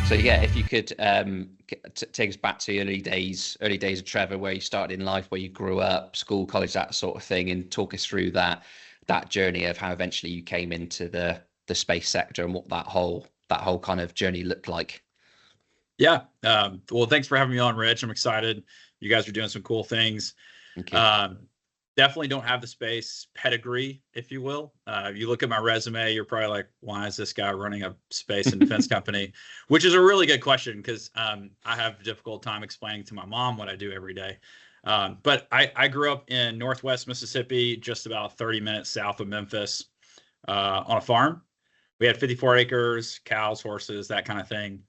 So yeah, if you could take us back to the early days of Trevor, where you started in life, where you grew up, school, college, that sort of thing, and talk us through that journey of how eventually you came into the space sector and what that whole kind of journey looked like. Yeah. Well, thanks for having me on, Rich. I'm excited. You guys are doing some cool things. Thank you. Definitely don't have the space pedigree, if you will. If you look at my resume, you're probably like, why is this guy running a space and defense company? Which is a really good question, because I have a difficult time explaining to my mom what I do every day. But I grew up in Northwest Mississippi, just about 30 minutes south of Memphis, on a farm. We had 54 acres, cows, horses, that kind of thing.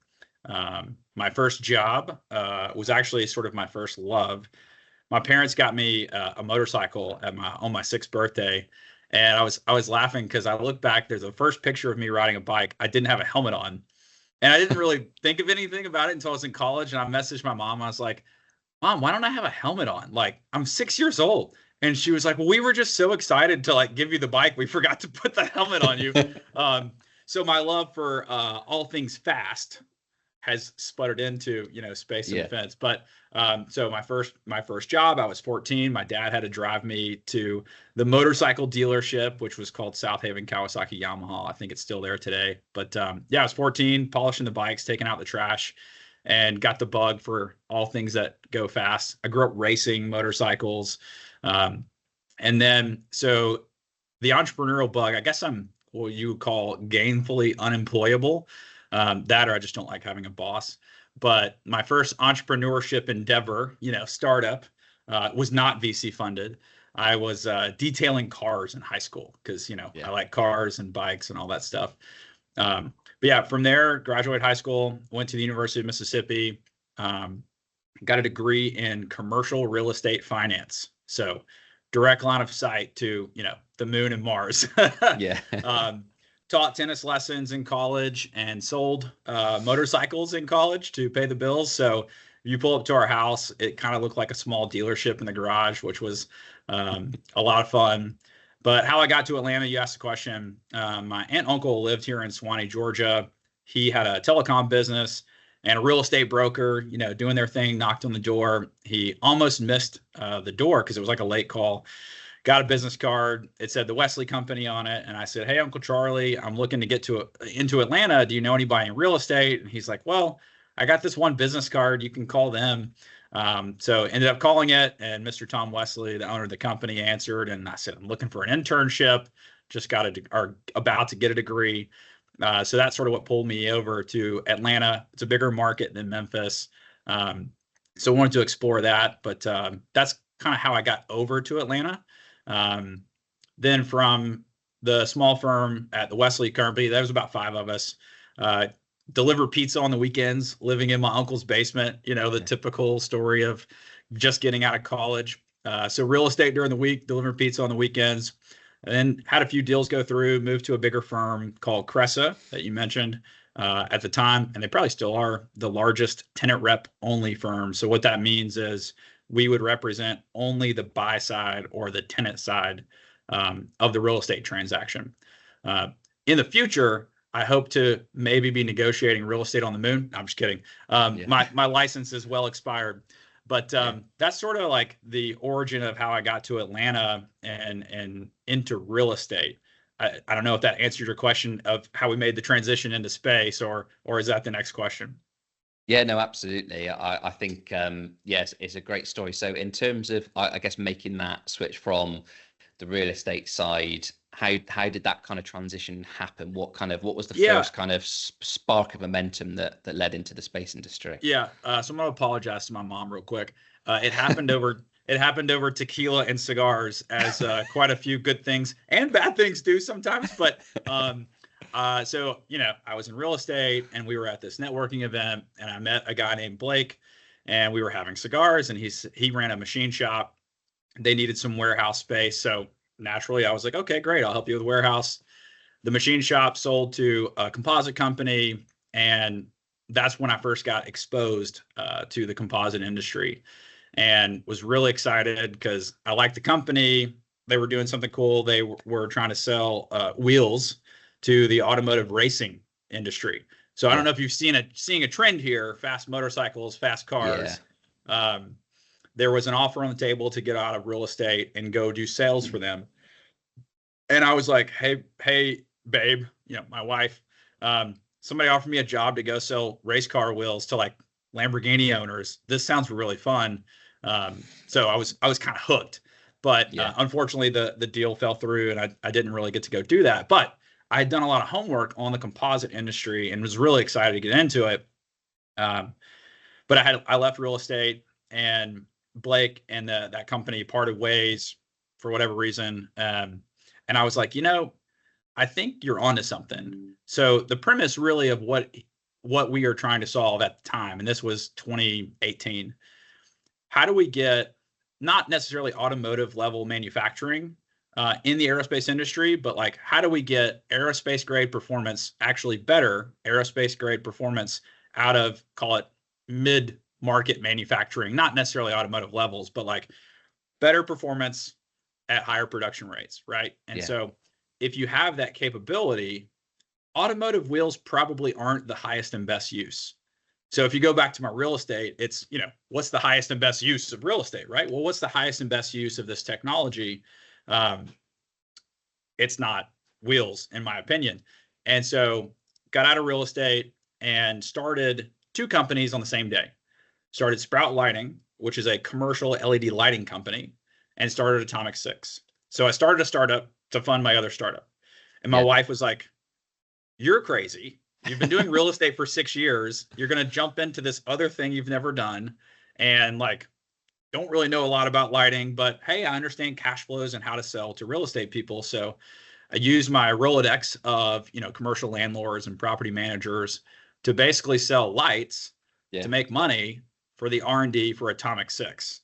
My first job was actually sort of my first love. My parents got me a motorcycle on my 6th birthday, and I was laughing because I look back. There's a first picture of me riding a bike. I didn't have a helmet on, and I didn't really think of anything about it until I was in college. And I messaged my mom. I was like, "Mom, why don't I have a helmet on? Like, I'm 6 years old." And she was like, "Well, we were just so excited to like give you the bike, we forgot to put the helmet on you." So my love for all things fast has sputtered into, space and defense. But so my first job, I was 14. My dad had to drive me to the motorcycle dealership, which was called South Haven Kawasaki Yamaha. I think it's still there today. But yeah, I was 14, polishing the bikes, taking out the trash, and got the bug for all things that go fast. I grew up racing motorcycles. And then, so the entrepreneurial bug, I guess I'm what you would call gainfully unemployable. That, or I just don't like having a boss. But my first entrepreneurship endeavor, startup, was not VC funded. I was detailing cars in high school because, I like cars and bikes and all that stuff. But yeah, from there, graduated high school, went to the University of Mississippi, got a degree in commercial real estate finance. So direct line of sight to, the moon and Mars. Yeah. Taught tennis lessons in college and sold motorcycles in college to pay the bills. So you pull up to our house, it kind of looked like a small dealership in the garage, which was a lot of fun. But how I got to Atlanta, you asked the question. My aunt and uncle lived here in Swanee, Georgia. He had a telecom business and a real estate broker, doing their thing, knocked on the door. He almost missed the door because it was like a late call. Got a business card. It said the Wesley Company on it. And I said, "Hey, Uncle Charlie, I'm looking to get into Atlanta. Do you know anybody in real estate?" And he's like, "Well, I got this one business card. You can call them." So ended up calling it, and Mr. Tom Wesley, the owner of the company, answered. And I said, "I'm looking for an internship. Just about to get a degree." So that's sort of what pulled me over to Atlanta. It's a bigger market than Memphis. So I wanted to explore that. But that's kind of how I got over to Atlanta. Then from the small firm at the Wesley Company, there was about 5 of us, deliver pizza on the weekends, living in my uncle's basement, the typical story of just getting out of college. So real estate during the week, deliver pizza on the weekends, and then had a few deals go through, moved to a bigger firm called Cressa that you mentioned at the time. And they probably still are the largest tenant rep only firm. So what that means is we would represent only the buy side or the tenant side of the real estate transaction. In the future, I hope to maybe be negotiating real estate on the moon. I'm just kidding. My license is well expired. But that's sort of like the origin of how I got to Atlanta and into real estate. I don't know if that answers your question of how we made the transition into space, or is that the next question? Yeah, no, absolutely. I think, yes, it's a great story. So in terms of, I guess, making that switch from the real estate side, how did that kind of transition happen? What was the first kind of spark of momentum that led into the space industry? Yeah. So I'm going to apologize to my mom real quick. It happened over tequila and cigars, as quite a few good things and bad things do sometimes. But so, I was in real estate, and we were at this networking event, and I met a guy named Blake, and we were having cigars, and he ran a machine shop. They needed some warehouse space. So naturally I was like, okay, great. I'll help you with warehouse. The machine shop sold to a composite company. And that's when I first got exposed to the composite industry, and was really excited because I liked the company. They were doing something cool. They were trying to sell wheels to the automotive racing industry. So I don't know if you've seeing a trend here: fast motorcycles, fast cars. There was an offer on the table to get out of real estate and go do sales for them. And I was like, hey, babe, my wife, somebody offered me a job to go sell race car wheels to like Lamborghini owners. This sounds really fun. So I was kind of hooked, but unfortunately the deal fell through and I didn't really get to go do that. But I had done a lot of homework on the composite industry and was really excited to get into it. But I left real estate, and Blake and that company parted ways for whatever reason. And I was like, I think you're onto something. So the premise really of what we are trying to solve at the time, and this was 2018, how do we get not necessarily automotive level manufacturing in the aerospace industry, but like, how do we get aerospace grade performance, actually better aerospace grade performance out of, call it mid market manufacturing, not necessarily automotive levels, but like better performance at higher production rates, right? And so if you have that capability, automotive wheels probably aren't the highest and best use. So if you go back to my real estate, it's, what's the highest and best use of real estate, right? Well, what's the highest and best use of this technology? It's not wheels, in my opinion. And so got out of real estate and started 2 companies on the same day. Started Sprout Lighting, which is a commercial LED lighting company, and started Atomic-6. So I started a startup to fund my other startup. And my wife was like, you're crazy. You've been doing real estate for 6 years. You're going to jump into this other thing you've never done. And like, don't really know a lot about lighting, but hey, I understand cash flows and how to sell to real estate people. So I used my Rolodex of, commercial landlords and property managers to basically sell lights to make money for the R&D for Atomic-6.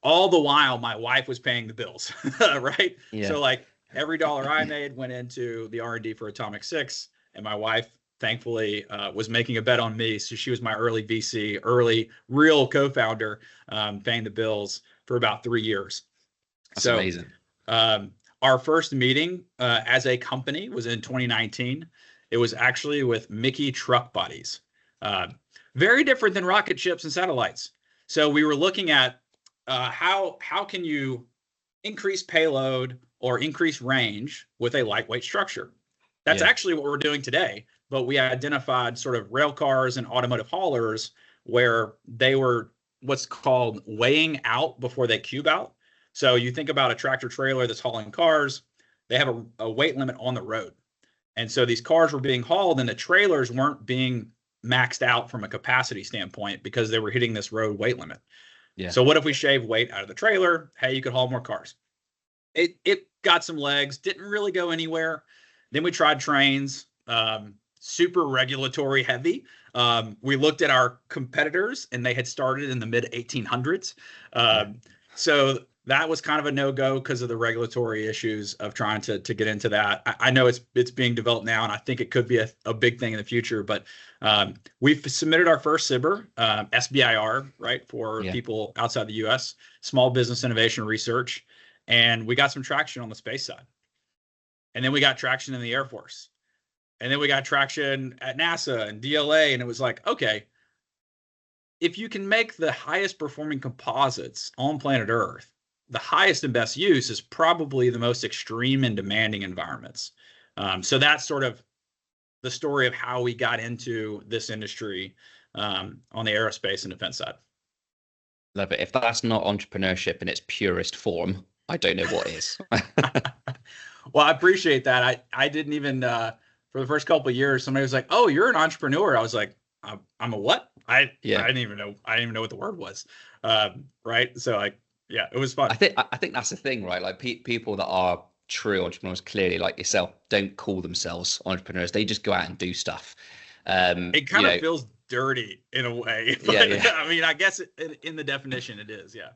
All the while my wife was paying the bills, right? So like every dollar I made went into the R&D for Atomic-6, and my wife thankfully was making a bet on me. So she was my early VC, early real co-founder, paying the bills for about 3 years. That's amazing. Our first meeting as a company was in 2019. It was actually with Mickey Truck Bodies. Very different than rocket ships and satellites. So we were looking at how can you increase payload or increase range with a lightweight structure. That's actually what we're doing today. But we identified sort of rail cars and automotive haulers where they were what's called weighing out before they cube out. So you think about a tractor trailer that's hauling cars, they have a weight limit on the road. And so these cars were being hauled and the trailers weren't being maxed out from a capacity standpoint because they were hitting this road weight limit. So what if we shave weight out of the trailer? Hey, you could haul more cars. It got some legs, didn't really go anywhere. Then we tried trains, super regulatory heavy. We looked at our competitors and they had started in the mid 1800s. So that was kind of a no-go because of the regulatory issues of trying to get into that. I know it's being developed now, and I think it could be a big thing in the future. But we've submitted our first SBIR, SBIR, right, for people outside the U.S., Small Business Innovation Research, and we got some traction on the space side. And then we got traction in the Air Force. And then we got traction at NASA and DLA, and it was like, okay, if you can make the highest performing composites on planet Earth, the highest and best use is probably the most extreme and demanding environments. So that's sort of the story of how we got into this industry on the aerospace and defense side. Love it. If that's not entrepreneurship in its purest form, I don't know what is. Well, I appreciate that. I didn't even, for the first couple of years, somebody was like, oh, you're an entrepreneur. I was like, I'm a what? I didn't even know. I didn't even know what the word was. Right. So like, yeah, it was fun. I think that's the thing, right? Like people that are true entrepreneurs, clearly like yourself, don't call themselves entrepreneurs. They just go out and do stuff. It kind of feels dirty in a way. But, I mean, I guess in the definition it is. Yeah.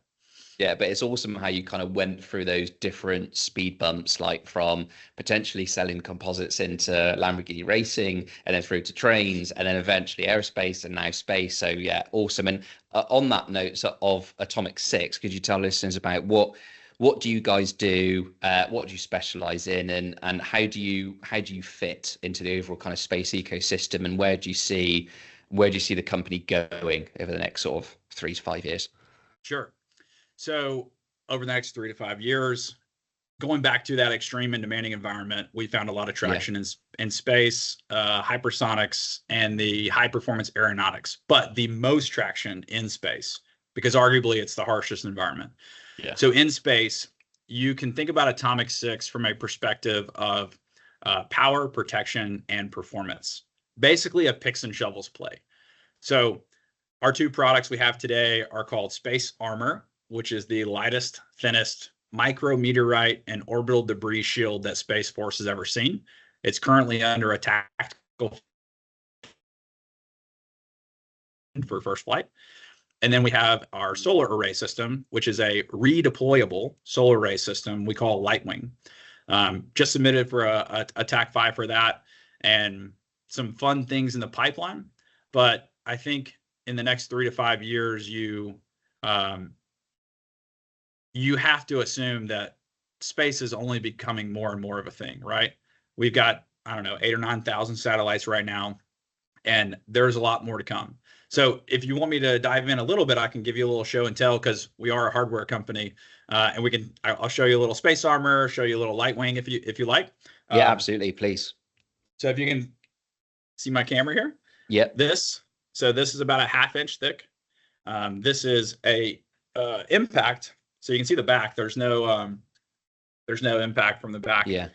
Yeah, but it's awesome how you kind of went through those different speed bumps, like from potentially selling composites into Lamborghini racing, and then through to trains, and then eventually aerospace, and now space. So yeah, awesome. And on that note of Atomic-6, could you tell listeners about what what do you guys do? What do you specialize in, and how do you fit into the overall kind of space ecosystem, and where do you see the company going over the next sort of 3 to 5 years? Sure. So over the next 3 to 5 years, going back to that extreme and demanding environment, we found a lot of traction in space, hypersonics, and the high performance aeronautics, but the most traction in space, because arguably it's the harshest environment. Yeah. So in space, you can think about Atomic-6 from a perspective of power, protection, and performance. Basically a picks and shovels play. So our 2 products we have today are called Space Armor, which is the lightest, thinnest micrometeorite and orbital debris shield that Space Force has ever seen. It's currently under a tactical for first flight. And then we have our solar array system, which is a redeployable solar array system we call Lightwing. Just submitted for a TAC 5 for that, and some fun things in the pipeline. But I think in the next 3 to 5 years, you have to assume that space is only becoming more and more of a thing, right? We've got, I don't know, 8,000 or 9,000 satellites right now, and there's a lot more to come. So if you want me to dive in a little bit, I can give you a little show and tell, because we are a hardware company, and I'll show you a little Space Armor, show you a little Lightwing if you like. Yeah, absolutely, please. So if you can see my camera here. Yep. This is about a 1/2 inch thick. This is a impact. So you can see the back. There's no impact from the back. Yeah.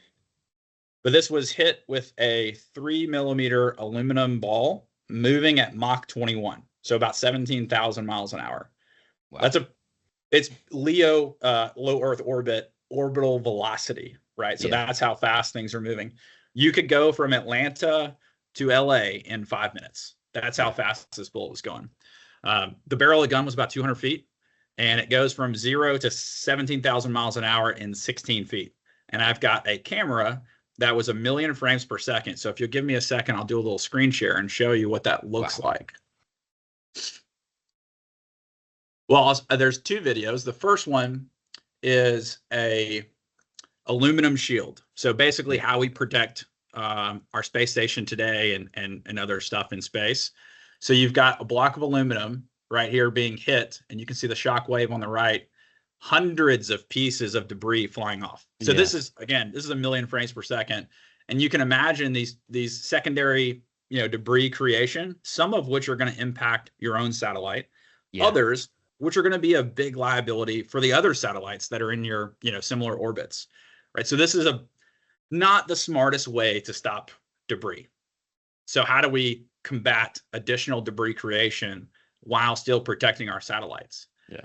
But this was hit with a 3 millimeter aluminum ball moving at Mach 21. So about 17,000 miles an hour. Wow. It's LEO, low Earth orbit, orbital velocity, right? So that's how fast things are moving. You could go from Atlanta to LA in 5 minutes. That's how fast this bullet was going. The barrel of the gun was about 200 feet, and it goes from 0 to 17,000 miles an hour in 16 feet. And I've got a camera that was 1 million frames per second. So if you'll give me a second, I'll do a little screen share and show you what that looks like. Well, there's 2 videos. The first one is a aluminum shield. So basically how we protect our space station today and other stuff in space. So you've got a block of aluminum right here being hit, and you can see the shock wave on the right, hundreds of pieces of debris flying off. So this is 1 million frames per second. And you can imagine these secondary, debris creation, some of which are going to impact your own satellite, others which are going to be a big liability for the other satellites that are in your, similar orbits, right? So this is not the smartest way to stop debris. So how do we combat additional debris creation while still protecting our satellites? Yeah.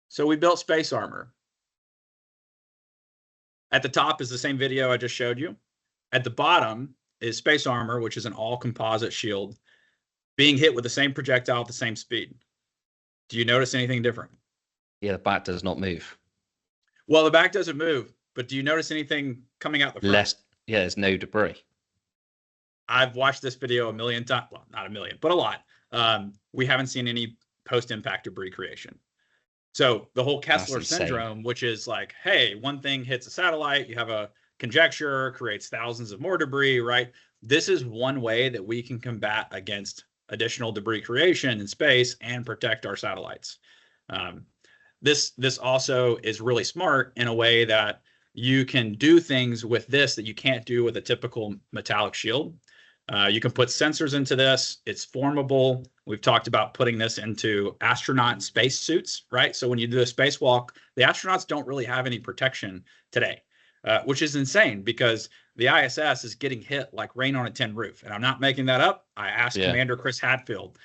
So we built Space Armor. At the top is the same video I just showed you. At the bottom is Space Armor, which is an all composite shield being hit with the same projectile at the same speed. Do you notice anything different? Yeah, the back does not move. Well, the back doesn't move, but do you notice anything coming out the front? There's no debris. I've watched this video 1 million times. Well, not 1 million, but a lot. We haven't seen any post-impact debris creation. So the whole Kessler syndrome, which is like, hey, one thing hits a satellite, you have a conjecture, creates thousands of more debris, right? This is one way that we can combat against additional debris creation in space and protect our satellites. This also is really smart in a way that you can do things with this that you can't do with a typical metallic shield. You can put sensors into this. It's formable. We've talked about putting this into astronaut space suits, right? So when you do a spacewalk, the astronauts don't really have any protection today, which is insane because the ISS is getting hit like rain on a tin roof. And I'm not making that up. I asked Commander Chris Hadfield.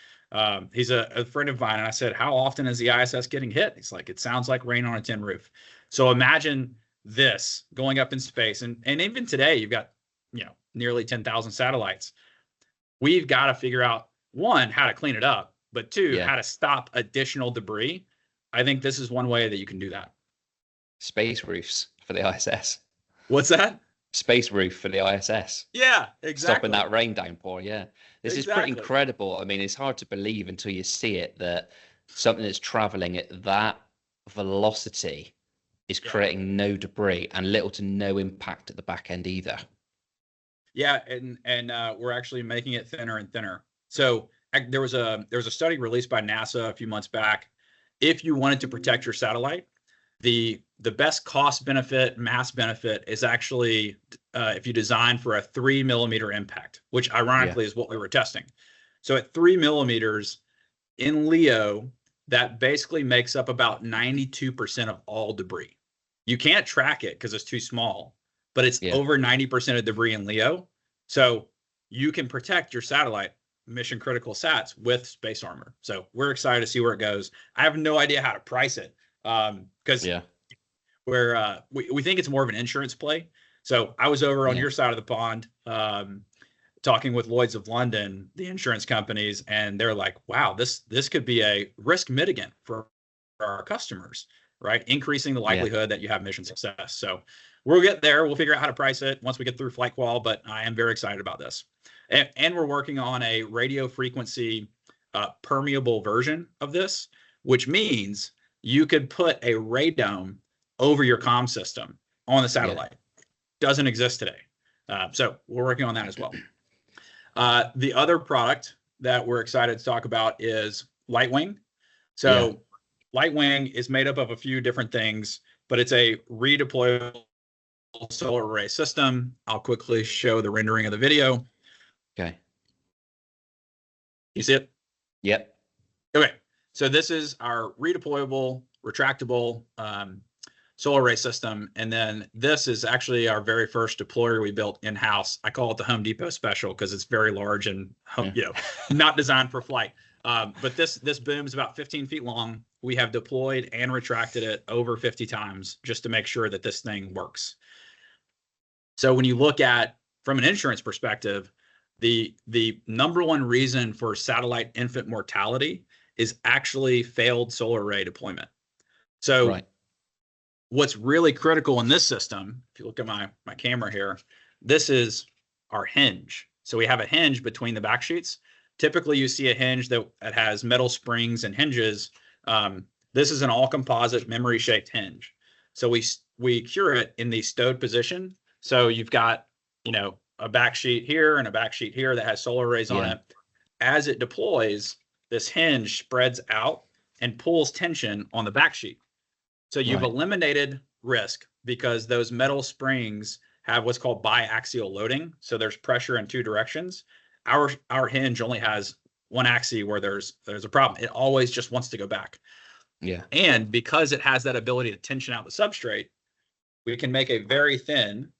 He's a friend of mine. And I said, how often is the ISS getting hit? He's like, it sounds like rain on a tin roof. So imagine this going up in space. And even today, you've got, nearly 10,000 satellites. We've got to figure out, one, how to clean it up, but two, how to stop additional debris. I think this is one way that you can do that. Space roofs for the ISS. What's that? Space roof for the ISS. Yeah, exactly. Stopping that rain downpour. Yeah. This is pretty incredible. I mean, it's hard to believe until you see it that something that's traveling at that velocity is creating no debris and little to no impact at the back end either. Yeah, and we're actually making it thinner and thinner. So there was a study released by NASA a few months back. If you wanted to protect your satellite, the best cost benefit, mass benefit is actually if you design for a 3 millimeter impact, which ironically is what we were testing. So at 3 millimeters in LEO, that basically makes up about 92% of all debris. You can't track it because it's too small, but it's over 90% of debris in LEO. So you can protect your satellite, mission critical sats, with space armor. So we're excited to see where it goes. I have no idea how to price it because we think it's more of an insurance play. So I was over on your side of the pond talking with Lloyd's of London, the insurance companies, and they're like, wow, this could be a risk mitigant for our customers, right? Increasing the likelihood that you have mission success. So we'll get there. We'll figure out how to price it once we get through flight qual, but I am very excited about this. And we're working on a radio frequency permeable version of this, which means you could put a radome over your comm system on the satellite. Doesn't exist today. So we're working on that as well. The other product that we're excited to talk about is Lightwing. So Lightwing is made up of a few different things, but it's a redeployable solar array system. I'll quickly show the rendering of the video. Okay. You see it? Yep. Okay. So this is our redeployable, retractable solar array system. And then this is actually our very first deployer we built in-house. I call it the Home Depot special because it's very large and not designed for flight. But this boom is about 15 feet long. We have deployed and retracted it over 50 times just to make sure that this thing works. So when you look at, from an insurance perspective, the number one reason for satellite infant mortality is actually failed solar array deployment. So what's really critical in this system, if you look at my camera here, this is our hinge. So we have a hinge between the back sheets. Typically you see a hinge that has metal springs and hinges. This is an all composite memory shaped hinge. So we cure it in the stowed position. So you've got, a back sheet here and a back sheet here that has solar arrays on it. As it deploys, this hinge spreads out and pulls tension on the back sheet. So you've eliminated risk because those metal springs have what's called biaxial loading. So there's pressure in two directions. Our hinge only has one axis where there's a problem. It always just wants to go back. Yeah. And because it has that ability to tension out the substrate, we can make a very thin,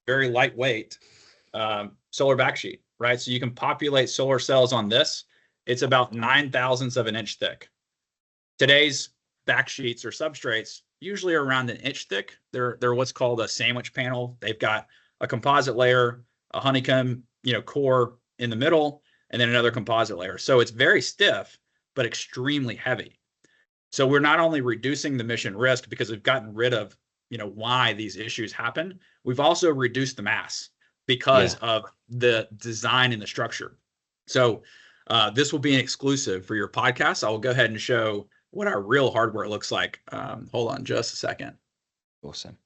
very lightweight solar backsheet, right? So you can populate solar cells on this. It's about 9/1000ths of an inch thick. Today's backsheets or substrates usually are around an inch thick. They're what's called a sandwich panel. They've got a composite layer, a honeycomb, core in the middle, and then another composite layer. So it's very stiff, but extremely heavy. So we're not only reducing the mission risk because we've gotten rid of, why these issues happen. We've also reduced the mass because of the design and the structure. So this will be an exclusive for your podcast. I will go ahead and show what our real hardware looks like. Hold on just a second. Awesome.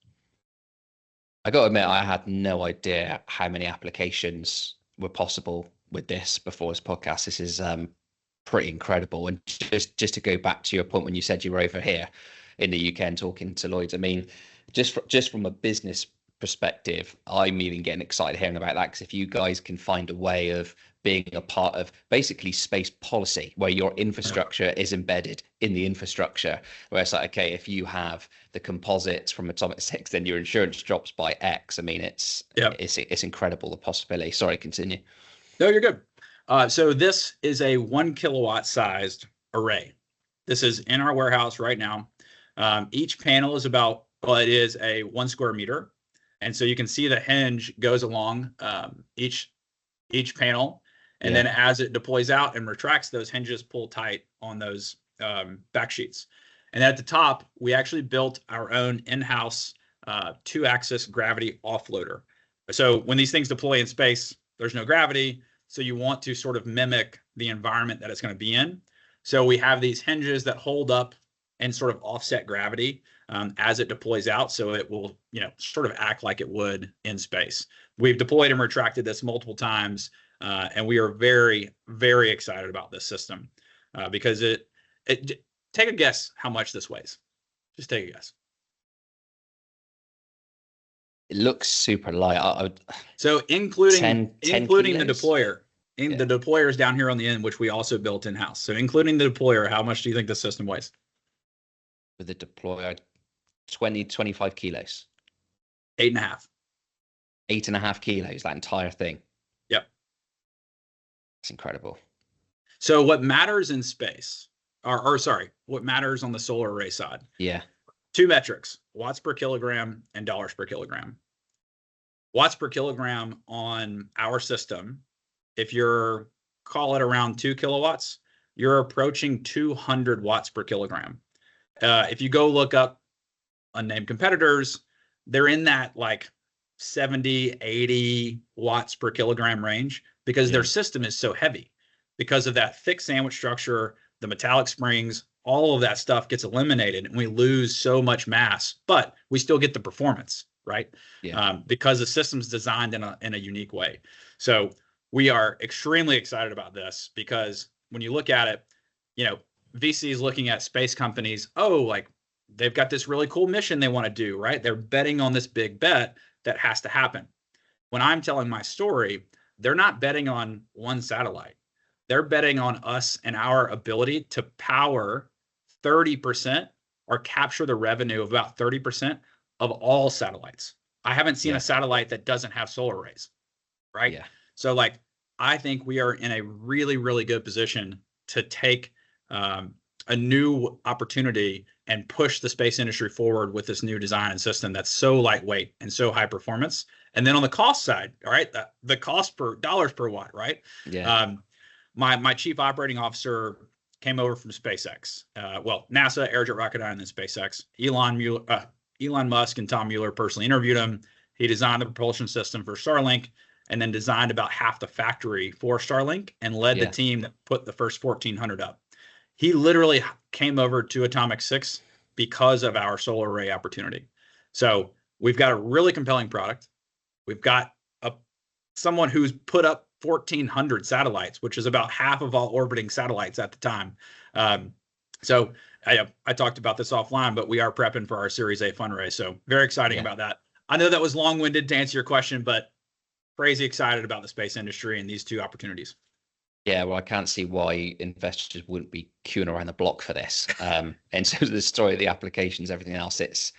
I got to admit, I had no idea how many applications were possible with this before this podcast. This is pretty incredible. And just to go back to your point when you said you were over here in the UK and talking to Lloyd's, I mean, just from a business perspective, I'm even getting excited hearing about that, because if you guys can find a way of being a part of basically space policy where your infrastructure is embedded in the infrastructure, where it's like, okay, if you have the composites from Atomic-6, then your insurance drops by X. I mean, it's incredible, the possibility. Sorry, continue. No, you're good. So this is a 1 kilowatt sized array. This is in our warehouse right now. Each panel is it is a 1 square meter. And so you can see the hinge goes along each panel. And then as it deploys out and retracts, those hinges pull tight on those back sheets. And at the top, we actually built our own in-house 2-axis gravity offloader. So when these things deploy in space, there's no gravity. So you want to sort of mimic the environment that it's going to be in. So we have these hinges that hold up and sort of offset gravity. as it deploys out, so it will, sort of act like it would in space. We've deployed and retracted this multiple times, and we are very, very excited about this system because it. Take a guess how much this weighs. Just take a guess. It looks super light. So including 10 the kilos? deployer, the deployer is down here on the end, which we also built in house. So including the deployer, how much do you think the system weighs? With the deployer, 25 kilos. 8.5. 8.5 kilos, that entire thing. Yep. It's incredible. So what matters in space, what matters on the solar array side? Yeah. 2 metrics, watts per kilogram and dollars per kilogram. Watts per kilogram on our system, if you're, call it around 2 kilowatts, you're approaching 200 watts per kilogram. If you go look up unnamed competitors, they're in that like 70, 80 watts per kilogram range because their system is so heavy. Because of that thick sandwich structure, the metallic springs, all of that stuff gets eliminated and we lose so much mass, but we still get the performance, right? Yeah. Because the system's designed in a unique way. So we are extremely excited about this because when you look at it, VCs looking at space companies, like they've got this really cool mission they want to do, right? They're betting on this big bet that has to happen. When I'm telling my story, they're not betting on one satellite. They're betting on us and our ability to power 30% or capture the revenue of about 30% of all satellites. I haven't seen a satellite that doesn't have solar arrays, right? Yeah. So I think we are in a really, really good position to take a new opportunity and push the space industry forward with this new design and system that's so lightweight and so high performance. And then on the cost side, all right, the cost per dollars per watt, right? Yeah. My chief operating officer came over from SpaceX. NASA, Aerojet Rocketdyne, and then SpaceX. Elon Musk and Tom Mueller personally interviewed him. He designed the propulsion system for Starlink and then designed about half the factory for Starlink and led the team that put the first 1,400 up. He literally came over to Atomic-6 because of our solar array opportunity. So we've got a really compelling product. We've got someone who's put up 1,400 satellites, which is about half of all orbiting satellites at the time. So I talked about this offline, but we are prepping for our Series A fundraise. So very exciting about that. I know that was long-winded to answer your question, but crazy excited about the space industry and these 2 opportunities. Yeah, well, I can't see why investors wouldn't be queuing around the block for this. In terms of the story, the applications, everything else, it's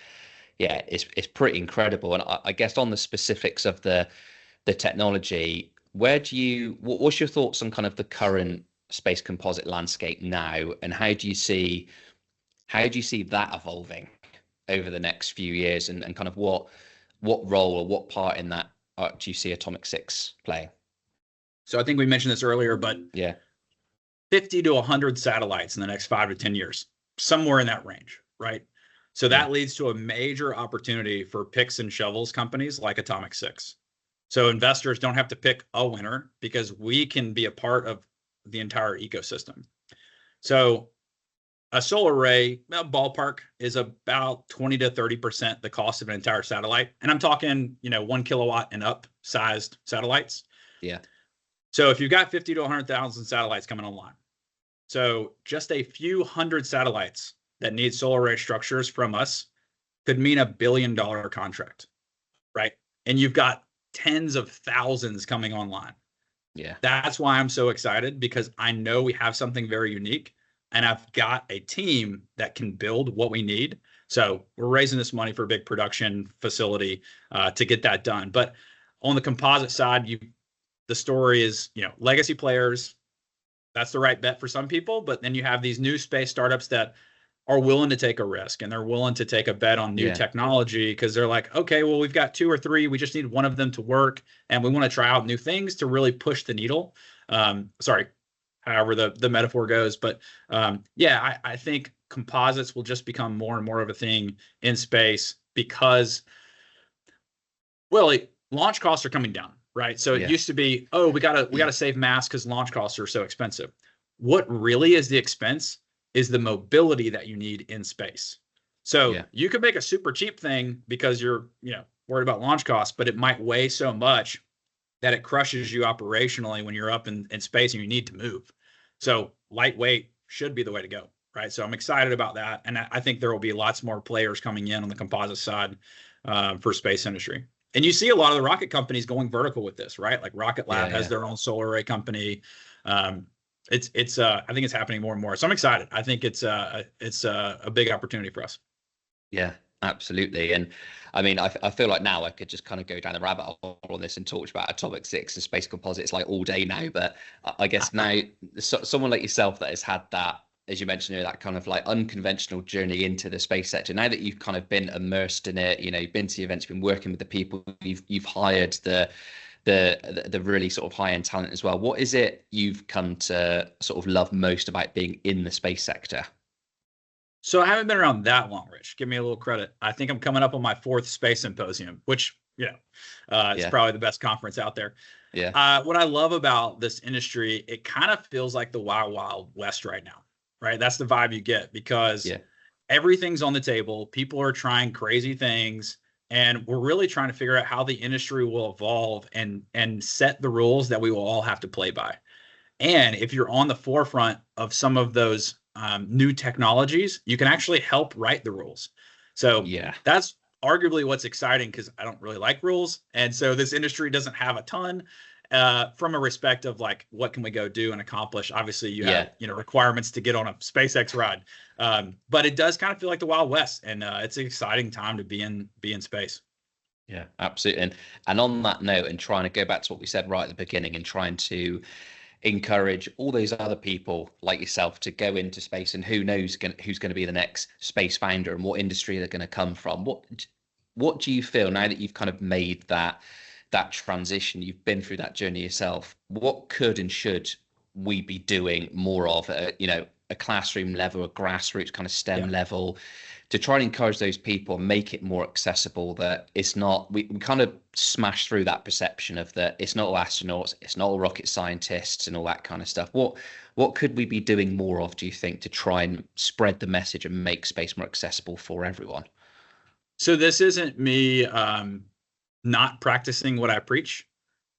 pretty incredible. And I guess on the specifics of the technology, what's your thoughts on kind of the current space composite landscape now, and how do you see that evolving over the next few years, and kind of what role or what part in that do you see Atomic-6 playing? So I think we mentioned this earlier, but 50 to 100 satellites in the next 5 to 10 years, somewhere in that range, right? So that leads to a major opportunity for picks and shovels companies like Atomic-6. So investors don't have to pick a winner because we can be a part of the entire ecosystem. So a solar array, ballpark, is about 20 to 30% the cost of an entire satellite. And I'm talking, 1 kilowatt and up sized satellites. Yeah. So if you've got 50 to 100,000 satellites coming online, so just a few hundred satellites that need solar array structures from us could mean $1 billion contract, right? And you've got tens of thousands coming online. Yeah. That's why I'm so excited, because I know we have something very unique and I've got a team that can build what we need. So we're raising this money for a big production facility to get that done. But on the composite side, the story is, legacy players, that's the right bet for some people. But then you have these new space startups that are willing to take a risk and they're willing to take a bet on new technology because they're like, okay, well, we've got 2 or 3. We just need one of them to work. And we want to try out new things to really push the needle. However the metaphor goes. But I think composites will just become more and more of a thing in space because, launch costs are coming down, right? So it used to be, we gotta save mass because launch costs are so expensive. What really is the expense is the mobility that you need in space. So Yeah. you could make a super cheap thing because you're, worried about launch costs, but it might weigh so much that it crushes you operationally when you're up in space and you need to move. So lightweight should be the way to go, right? So I'm excited about that. And I think there will be lots more players coming in on the composite side for space industry. And you see a lot of the rocket companies going vertical with this, right? Like Rocket Lab has their own solar array company. I think it's happening more and more. So I'm excited. I think it's a big opportunity for us. Yeah, absolutely. And I mean, I feel like now I could just kind of go down the rabbit hole on this and talk about Atomic-6 and space composites like all day now. But I guess now someone like yourself that has had that, as you mentioned, that kind of like unconventional journey into the space sector. Now that you've kind of been immersed in it, you've been to the events, been working with the people, you've hired the really sort of high end talent as well. What is it you've come to sort of love most about being in the space sector? So I haven't been around that long, Rich. Give me a little credit. I think I'm coming up on my 4th space symposium, which, it's probably the best conference out there. Yeah. What I love about this industry, it kind of feels like the wild, wild west right now, right? That's the vibe you get because everything's on the table. People are trying crazy things, and we're really trying to figure out how the industry will evolve and set the rules that we will all have to play by. And if you're on the forefront of some of those new technologies, you can actually help write the rules. So that's arguably what's exciting because I don't really like rules. And so this industry doesn't have a ton from a respect of like, what can we go do and accomplish? Obviously you have, requirements to get on a SpaceX ride. But it does kind of feel like the Wild West, and it's an exciting time to be in space. Yeah, absolutely. And on that note, and trying to go back to what we said right at the beginning and trying to encourage all those other people like yourself to go into space, and who knows who's going to be the next space founder and what industry they're going to come from. What do you feel now that you've kind of made that transition, you've been through that journey yourself, what could and should we be doing more of at a classroom level, a grassroots kind of STEM level, to try and encourage those people, make it more accessible, that it's not, we kind of smash through that perception of that it's not all astronauts, it's not all rocket scientists and all that kind of stuff. What could we be doing more of, do you think, to try and spread the message and make space more accessible for everyone? So this isn't me not practicing what I preach,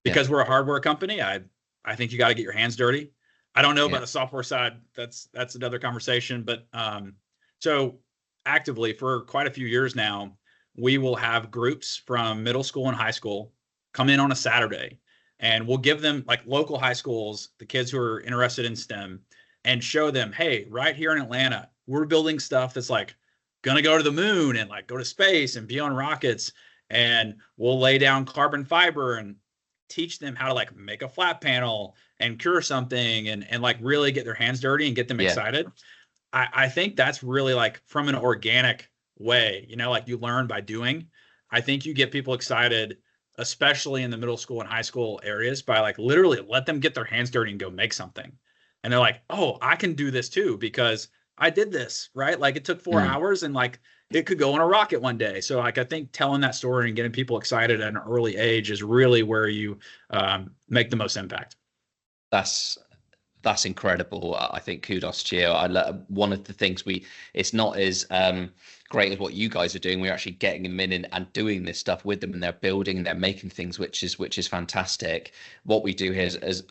because we're a hardware company. I think you got to get your hands dirty. I don't know about the software side. That's another conversation. But so actively for quite a few years now, we will have groups from middle school and high school come in on a Saturday, and we'll give them, like, local high schools, the kids who are interested in STEM, and show them, hey, right here in Atlanta, we're building stuff that's like going to go to the moon and like go to space and be on rockets. And we'll lay down carbon fiber and teach them how to like make a flat panel and cure something, and like really get their hands dirty and get them excited. I think that's really like from an organic way, like you learn by doing. I think you get people excited, especially in the middle school and high school areas, by like literally let them get their hands dirty and go make something. And they're like, oh, I can do this too, because I did this, right? Like it took 4 hours and like it could go on a rocket one day. So like, I think telling that story and getting people excited at an early age is really where you make the most impact. That's incredible. I think kudos to you. One of the things it's not as great as what you guys are doing. We're actually getting them in and doing this stuff with them, and they're building and they're making things, which is fantastic. What we do here is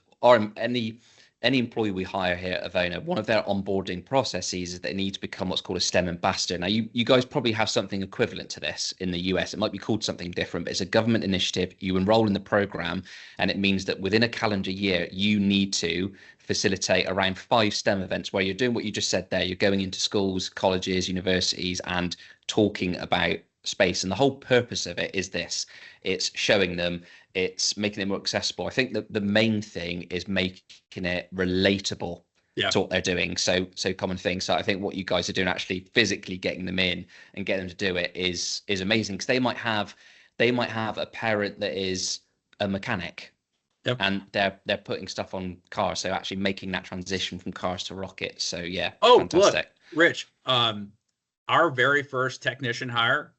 any employee we hire here at EVONA, one of their onboarding processes is they need to become what's called a STEM ambassador. Now, you guys probably have something equivalent to this in the US. It might be called something different, but it's a government initiative. You enroll in the program, and it means that within a calendar year, you need to facilitate around 5 STEM events where you're doing what you just said there. You're going into schools, colleges, universities, and talking about space. And the whole purpose of it is this: it's showing them, it's making it more accessible. I think that the main thing is making it relatable to what they're doing. So common things. So I think what you guys are doing, actually physically getting them in and getting them to do it, is amazing, because they might have a parent that is a mechanic. Yep. And they're putting stuff on cars, so actually making that transition from cars to rockets. So fantastic. Look, Rich, our very first technician hire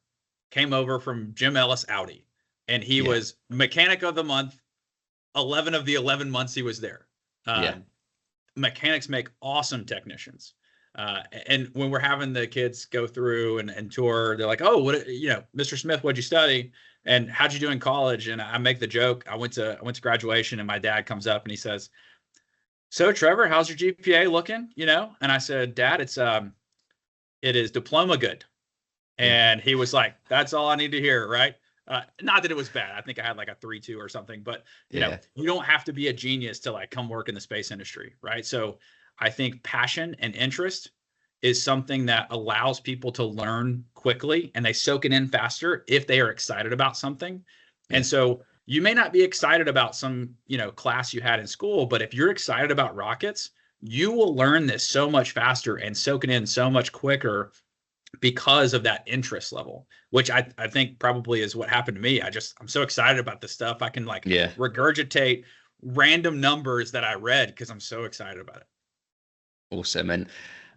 came over from Jim Ellis Audi, and he was mechanic of the month 11 of the 11 months he was there. Mechanics make awesome technicians. And when we're having the kids go through and tour, they're like, oh, what, Mr. Smith, what'd you study? And how'd you do in college? And I make the joke. I went to graduation, and my dad comes up and he says, so Trevor, how's your GPA looking? And I said, Dad, it is diploma good. And he was like, that's all I need to hear. Right. Not that it was bad. I think I had like a 3.2 or something, but you don't have to be a genius to like come work in the space industry. Right. So I think passion and interest is something that allows people to learn quickly, and they soak it in faster if they are excited about something. And so you may not be excited about some, class you had in school, but if you're excited about rockets, you will learn this so much faster and soak it in so much quicker because of that interest level, which I think probably is what happened to me. I'm so excited about this stuff. I can regurgitate random numbers that I read because I'm so excited about it. Awesome.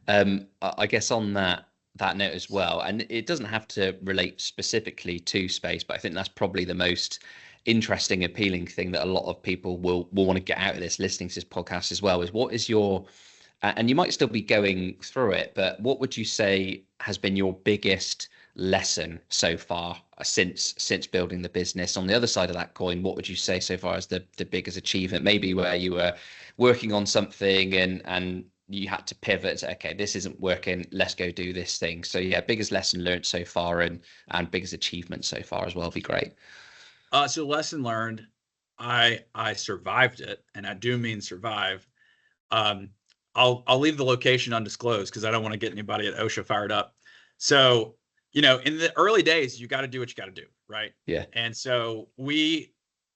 And I guess on that note as well, and it doesn't have to relate specifically to space, but I think that's probably the most interesting, appealing thing that a lot of people will want to get out of this, listening to this podcast as well, is what is your, and you might still be going through it, but what would you say has been your biggest lesson so far since building the business? On the other side of that coin, what would you say so far as the biggest achievement, maybe where you were working on something and you had to pivot, say, okay, this isn't working, let's go do this thing. So yeah, biggest lesson learned so far and biggest achievement so far as well would be great. So lesson learned, I survived it, and I do mean survive. I'll leave the location undisclosed because I don't want to get anybody at OSHA fired up. So, in the early days, you got to do what you got to do, right? Yeah. And so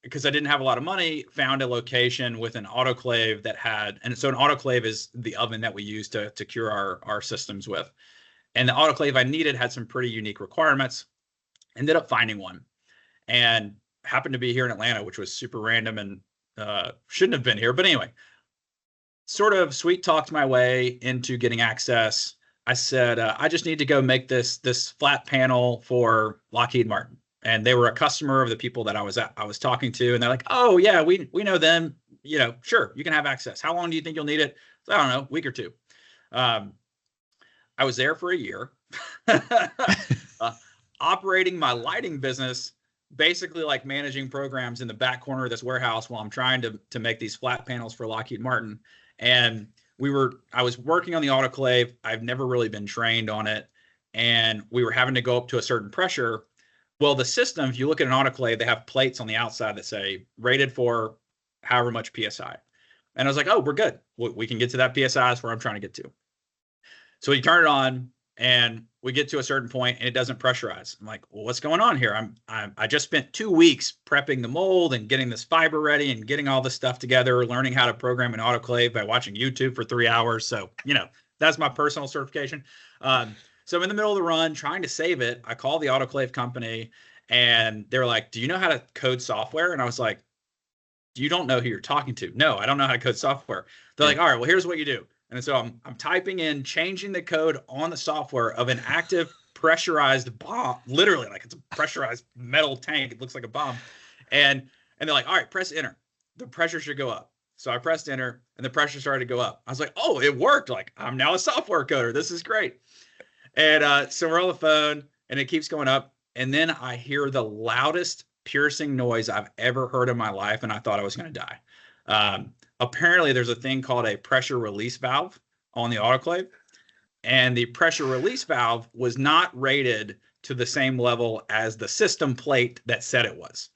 because I didn't have a lot of money, found a location with an autoclave that had, and so an autoclave is the oven that we use to cure our systems with. And the autoclave I needed had some pretty unique requirements. Ended up finding one, and happened to be here in Atlanta, which was super random and shouldn't have been here. But anyway, sort of sweet talked my way into getting access. I said, I just need to go make this flat panel for Lockheed Martin. And they were a customer of the people that I was talking to. And they're like, oh yeah, we know them, sure, you can have access. How long do you think you'll need it? So, I don't know, week or two. I was there for a year, operating my lighting business, basically like managing programs in the back corner of this warehouse while I'm trying to make these flat panels for Lockheed Martin. And I was working on the autoclave. I've never really been trained on it. And we were having to go up to a certain pressure. Well, the system, if you look at an autoclave, they have plates on the outside that say rated for however much PSI. And I was like, oh, we're good. We can get to that PSI. That's where I'm trying to get to. So you turn it on and we get to a certain point and it doesn't pressurize. I'm like, well, what's going on here? I just spent 2 weeks prepping the mold and getting this fiber ready and getting all this stuff together, learning how to program an autoclave by watching YouTube for 3 hours. So, that's my personal certification. So I'm in the middle of the run trying to save it. I call the autoclave company and they're like, do you know how to code software? And I was like, you don't know who you're talking to. No, I don't know how to code software. They're like, all right, well, here's what you do. And so I'm typing in, changing the code on the software of an active pressurized bomb, literally like it's a pressurized metal tank. It looks like a bomb. And they're like, all right, press enter. The pressure should go up. So I pressed enter and the pressure started to go up. I was like, oh, it worked. Like, I'm now a software coder. This is great. And so we're on the phone and it keeps going up. And then I hear the loudest piercing noise I've ever heard in my life. And I thought I was going to die. Apparently there's a thing called a pressure release valve on the autoclave. And the pressure release valve was not rated to the same level as the system plate that said it was.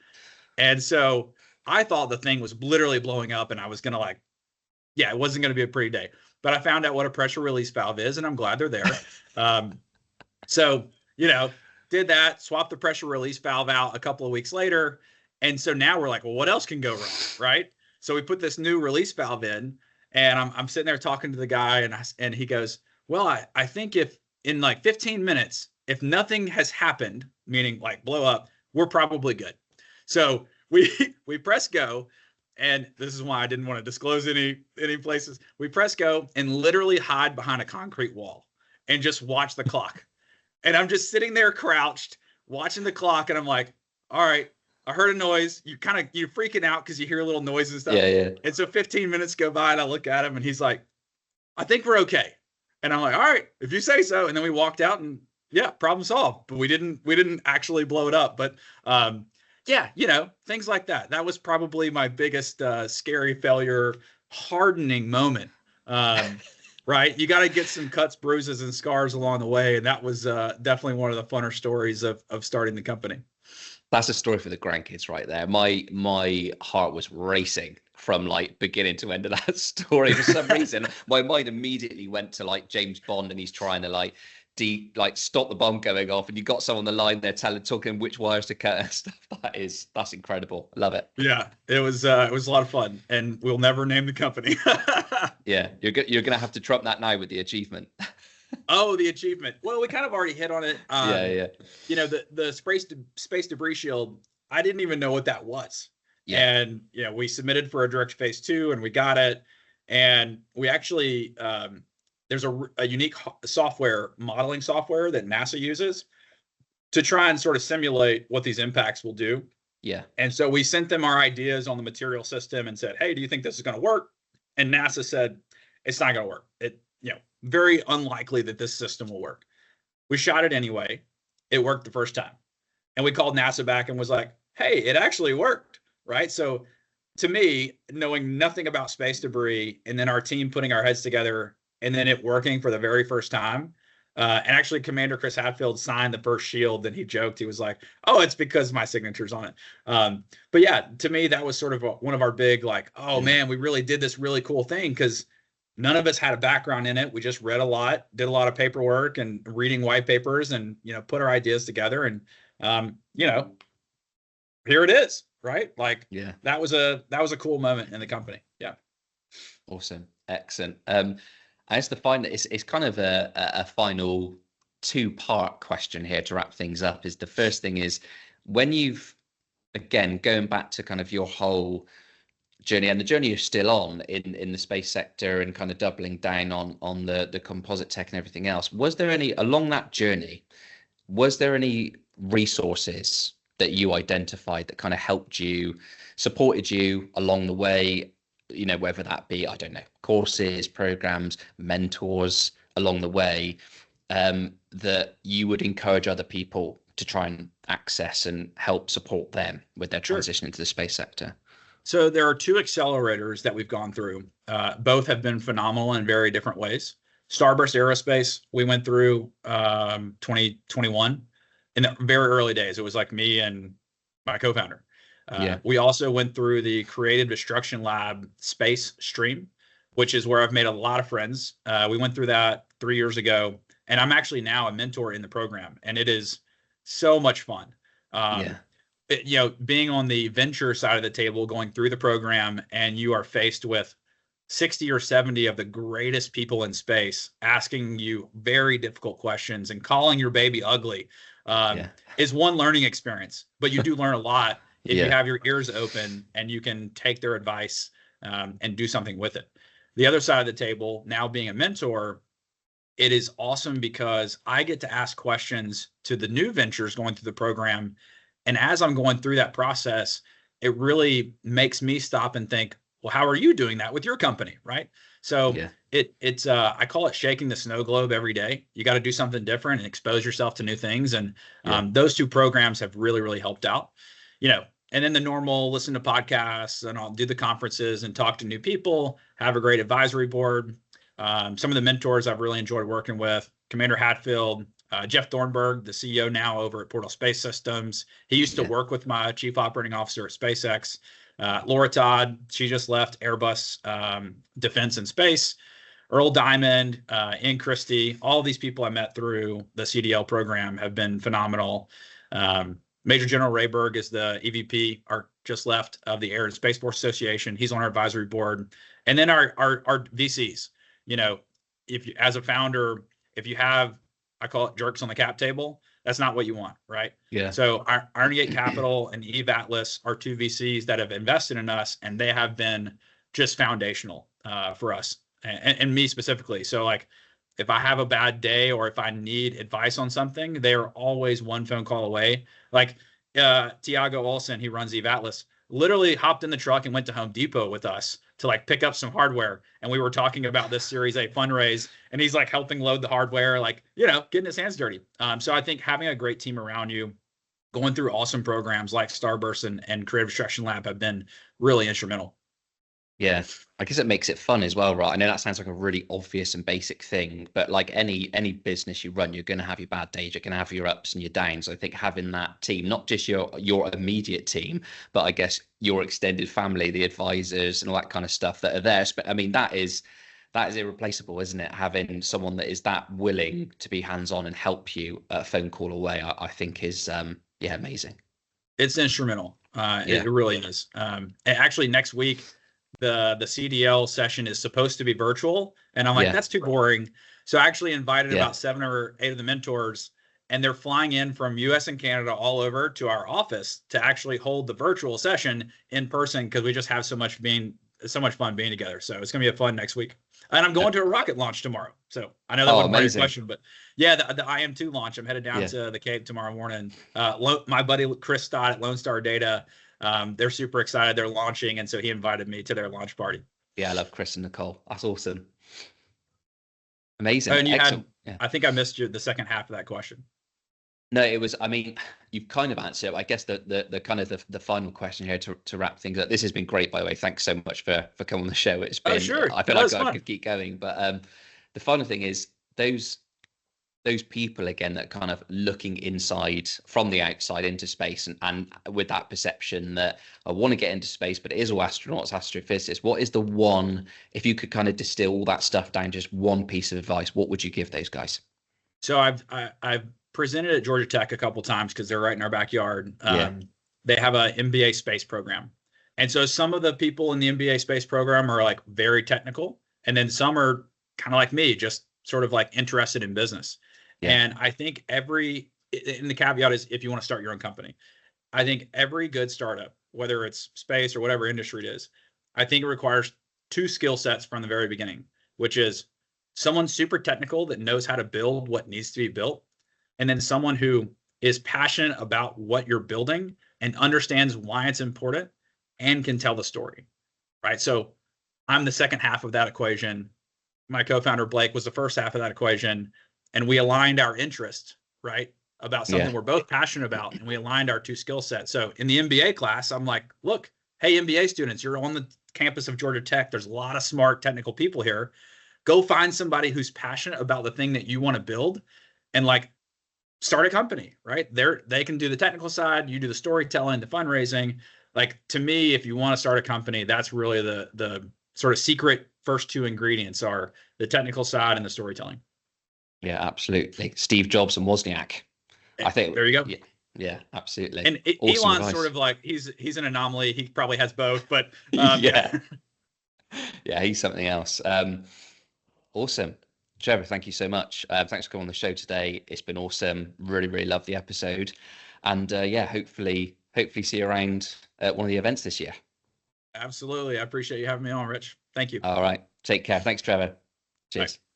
And so I thought the thing was literally blowing up and I was going to it wasn't going to be a pretty day. But I found out what a pressure release valve is, and I'm glad they're there. So, did that, swapped the pressure release valve out a couple of weeks later. And so now we're like, well, what else can go wrong, right? So we put this new release valve in, and I'm sitting there talking to the guy, and he goes, well, I think if in like 15 minutes, if nothing has happened, meaning like blow up, we're probably good. So we press go. And this is why I didn't want to disclose any places. We press go and literally hide behind a concrete wall and just watch the clock. And I'm just sitting there crouched watching the clock. And I'm like, all right, I heard a noise. You're freaking out because you hear a little noise and stuff. Yeah. And so 15 minutes go by and I look at him and he's like, I think we're okay. And I'm like, all right, if you say so. And then we walked out and yeah, problem solved. But we didn't actually blow it up. But yeah, things like that. That was probably my biggest scary failure, hardening moment. Right. You got to get some cuts, bruises, and scars along the way. And that was definitely one of the funner stories of starting the company. That's a story for the grandkids right there. My heart was racing from like beginning to end of that story. For some reason, my mind immediately went to like James Bond, and he's trying to like stop the bomb going off, and you got someone on the line there talking which wires to cut and stuff. That's incredible. I love it. Yeah, it was a lot of fun, and we'll never name the company. Yeah, you're gonna have to trump that now with the achievement. Oh, the achievement. Well, we kind of already hit on it. Yeah. The space debris shield, I didn't even know what that was. Yeah. And we submitted for a direct phase 2 and we got it. And we actually, there's a unique modeling software that NASA uses to try and sort of simulate what these impacts will do. Yeah. And so we sent them our ideas on the material system and said, hey, do you think this is going to work? And NASA said, it's not going to work. Very unlikely that this system will work. We shot it anyway. It worked the first time. And we called NASA back and was like, hey, it actually worked, right? So to me, knowing nothing about space debris and then our team putting our heads together and then it working for the very first time, and actually Commander Chris Hadfield signed the first shield, and he joked, he was like, oh, it's because my signature's on it. But yeah, to me, that was sort of one of our big like, oh man, we really did this really cool thing because none of us had a background in it. We just read a lot, did a lot of paperwork and reading white papers and, put our ideas together. And, here it is, right? Like, yeah, that was a cool moment in the company. Yeah. Awesome. Excellent. I just to find that it's kind of a final 2-part question here to wrap things up. Is the first thing is when you've, again, going back to kind of your whole journey and the journey you're still on in the space sector and kind of doubling down on the composite tech and everything else, was there any along that journey, was there any resources that you identified that kind of helped you, supported you along the way, whether that be, I don't know, courses, programs, mentors along the way, that you would encourage other people to try and access and help support them with their transition into the space sector? So there are 2 accelerators that we've gone through. Both have been phenomenal in very different ways. Starburst Aerospace, we went through 2021 in the very early days. It was like me and my co-founder. We also went through the Creative Destruction Lab Space Stream, which is where I've made a lot of friends. We went through that 3 years ago, and I'm actually now a mentor in the program, and it is so much fun. Being on the venture side of the table, going through the program, and you are faced with 60 or 70 of the greatest people in space asking you very difficult questions and calling your baby ugly, is one learning experience. But you do learn a lot if you have your ears open and you can take their advice and do something with it. The other side of the table, now being a mentor, it is awesome because I get to ask questions to the new ventures going through the program. And as I'm going through that process, it really makes me stop and think, well, how are you doing that with your company, right? So it's I call it shaking the snow globe every day. You got to do something different and expose yourself to new things. And those 2 programs have really, really helped out, and then the normal listen to podcasts, and I'll do the conferences and talk to new people, have a great advisory board. Some of the mentors I've really enjoyed working with, Commander Hadfield, Jeff Thornburg, the CEO now over at Portal Space Systems. He used to work with my chief operating officer at SpaceX. Laura Todd, she just left Airbus Defense and Space. Earl Diamond, Ian Christie, all these people I met through the CDL program have been phenomenal. Major General Rayberg is the EVP, just left of the Air and Space Force Association. He's on our advisory board. And then our VCs, if you, as a founder, if you have, I call it jerks on the cap table, that's not what you want, right? Yeah. So Iron Gate Capital and Eve Atlas are 2 VCs that have invested in us, and they have been just foundational for us and me specifically. So like, if I have a bad day or if I need advice on something, they are always one phone call away. Like Tiago Olsen, he runs Eve Atlas. literally hopped in the truck and went to Home Depot with us to like pick up some hardware. And we were talking about this Series A fundraise, and he's like helping load the hardware, like, you know, getting his hands dirty. So I think having a great team around you, going through awesome programs like Starburst and Creative Destruction Lab have been really instrumental. Yeah, I guess it makes it fun as well, right? I know that sounds like a really obvious and basic thing, but like any business you run, you're going to have your bad days, you're going to have your ups and your downs. I think having that team, not just your immediate team, but I guess your extended family, the advisors and all that kind of stuff that are there. But I mean, that is irreplaceable, isn't it? Having someone that is that willing to be hands-on and help you a phone call away, I think is amazing. It's instrumental. It really is. Actually, next week, the CDL session is supposed to be virtual, and I'm like, that's too boring. So I actually invited about 7 or 8 of the mentors, and they're flying in from US and Canada all over to our office to actually hold the virtual session in person, because we just have so much fun being together. So it's gonna be a fun next week. And I'm going to a rocket launch tomorrow. So I know that wasn't my question, but yeah, the IM2 launch. I'm headed down to the Cape tomorrow morning. My buddy Chris Stott at Lone Star Data, they're super excited. They're launching, and so he invited me to their launch party. Yeah, I love Chris and Nicole. That's awesome. Amazing. And you had, I think I missed the second half of that question. No, it was, I mean, you've kind of answered it. I guess the kind of the final question here to wrap things up. This has been great, by the way. Thanks so much for coming on the show. It's been, I feel like I could keep going, but the final thing is those people again that kind of looking inside from the outside into space, and with that perception that I want to get into space, but it is all astronauts, astrophysicists. What is the one, if you could kind of distill all that stuff down, just one piece of advice, what would you give those guys? So I've presented at Georgia Tech a couple times because they're right in our backyard. They have a MBA space program. And so some of the people in the MBA space program are like very technical. And then some are kind of like me, just sort of like interested in business. And I think and the caveat is if you want to start your own company, I think every good startup, whether it's space or whatever industry it is, I think it requires 2 skill sets from the very beginning, which is someone super technical that knows how to build what needs to be built, and then someone who is passionate about what you're building and understands why it's important and can tell the story, right? So I'm the second half of that equation. My co-founder, Blake, was the first half of that equation, and we aligned our interest, right, about something we're both passionate about, and we aligned our 2 skill sets. So in the MBA class, I'm like, look, hey, MBA students, you're on the campus of Georgia Tech. There's a lot of smart technical people here. Go find somebody who's passionate about the thing that you want to build, and like, start a company, right? They can do the technical side, you do the storytelling, the fundraising. Like, to me, if you want to start a company, that's really the sort of secret first 2 ingredients are the technical side and the storytelling. Yeah, absolutely. Steve Jobs and Wozniak. I think there you go. Yeah, absolutely. And awesome Elon's advice. Sort of like he's an anomaly. He probably has both, but yeah, he's something else. Awesome. Trevor, thank you so much. Thanks for coming on the show today. It's been awesome. Really, really loved the episode. And hopefully see you around at one of the events this year. Absolutely. I appreciate you having me on, Rich. Thank you. All right. Take care. Thanks, Trevor. Cheers. Bye.